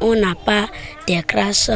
on n'a pas des classes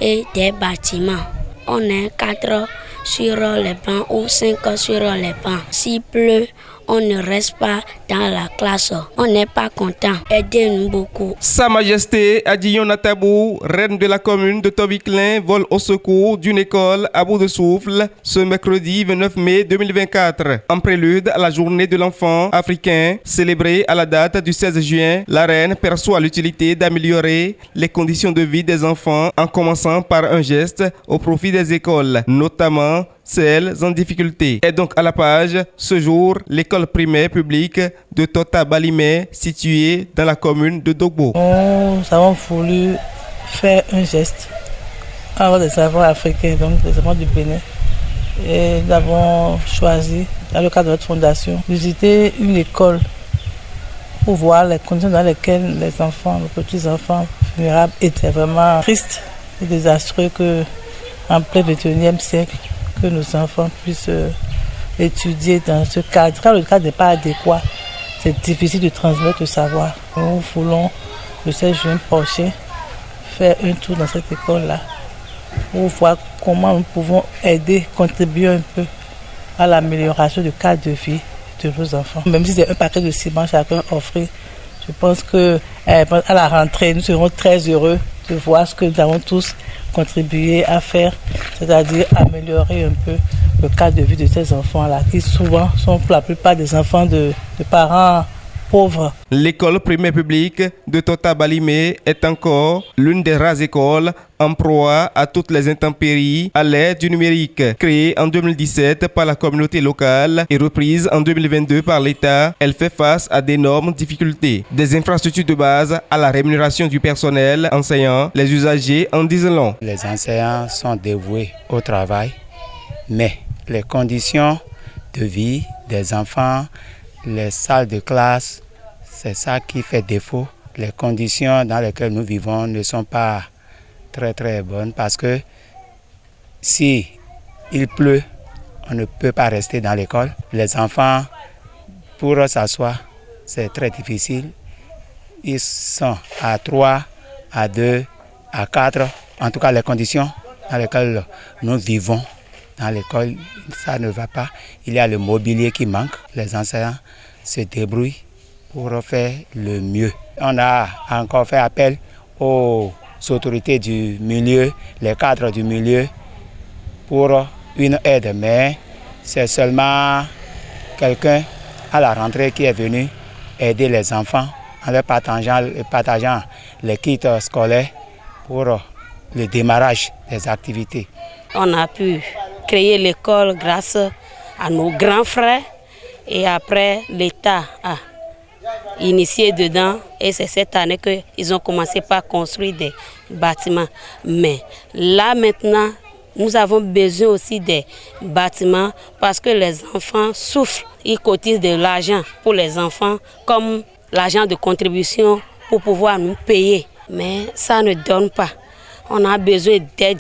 et des bâtiments. On est 4 sur les bancs ou 5 sur les bancs. S'il pleut, on ne reste pas dans la classe. On n'est pas content. Aidez-nous beaucoup. Sa Majesté Adjiyon Natabou, reine de la commune de Tobiclin, vole au secours d'une école à bout de souffle ce mercredi 29 mai 2024. En prélude à la journée de l'enfant africain, célébrée à la date du 16 juin, la reine perçoit l'utilité d'améliorer les conditions de vie des enfants en commençant par un geste au profit des écoles, notamment celles en difficulté. Et donc à la page, ce jour, l'école primaire publique de Tota Balimé, située dans la commune de Dogbo. Nous avons voulu faire un geste avec des enfants africains, donc des enfants du Bénin. Et nous avons choisi, dans le cadre de notre fondation, de visiter une école pour voir les conditions dans lesquelles les enfants, les petits-enfants vulnérables étaient vraiment tristes et désastreux qu'en plein 21e siècle, que nos enfants puissent étudier dans ce cadre. Quand le cadre n'est pas adéquat, c'est difficile de transmettre le savoir. Nous voulons, le 16 juin prochain, faire un tour dans cette école-là pour voir comment nous pouvons aider, contribuer un peu à l'amélioration du cadre de vie de nos enfants. Même si c'est un paquet de ciment chacun offert, je pense qu'à la rentrée, nous serons très heureux de voir ce que nous avons tous contribué à faire, c'est-à-dire améliorer un peu le cadre de vie de ces enfants-là, qui souvent sont pour la plupart des enfants de parents pauvres. L'école primaire publique de Tota Balimé est encore l'une des rares écoles en proie à toutes les intempéries à l'ère du numérique. Créée en 2017 par la communauté locale et reprise en 2022 par l'État, elle fait face à d'énormes difficultés. Des infrastructures de base à la rémunération du personnel enseignant, les usagers en disent long. Les enseignants sont dévoués au travail, mais les conditions de vie des enfants, les salles de classe, c'est ça qui fait défaut. Les conditions dans lesquelles nous vivons ne sont pas très bonnes parce que si il pleut, on ne peut pas rester dans l'école. Les enfants, pour s'asseoir, c'est très difficile. Ils sont à 3, à 2, à 4. En tout cas, les conditions dans lesquelles nous vivons dans l'école, ça ne va pas. Il y a le mobilier qui manque. Les enseignants se débrouillent pour faire le mieux. On a encore fait appel aux autorités du milieu, les cadres du milieu, pour une aide. Mais c'est seulement quelqu'un à la rentrée qui est venu aider les enfants en leur partageant les kits scolaires pour le démarrage des activités. On a pu créer l'école grâce à nos grands frères et après l'État a initié dedans et c'est cette année qu'ils ont commencé par construire des bâtiments. Mais là maintenant, nous avons besoin aussi des bâtiments parce que les enfants souffrent. Ils cotisent de l'argent pour les enfants comme l'argent de contribution pour pouvoir nous payer. Mais ça ne donne pas. On a besoin d'aide.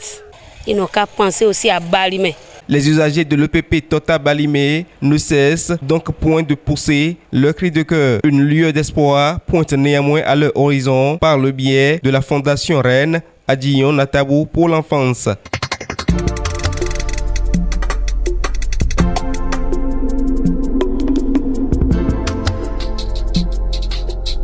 Ils n'ont qu'à penser aussi à Balimé. Les usagers de l'EPP Tota Balimé ne cessent donc point de pousser leur cri de cœur. Une lueur d'espoir pointe néanmoins à leur horizon par le biais de la Fondation Reine Adjiyon Natabou pour l'enfance.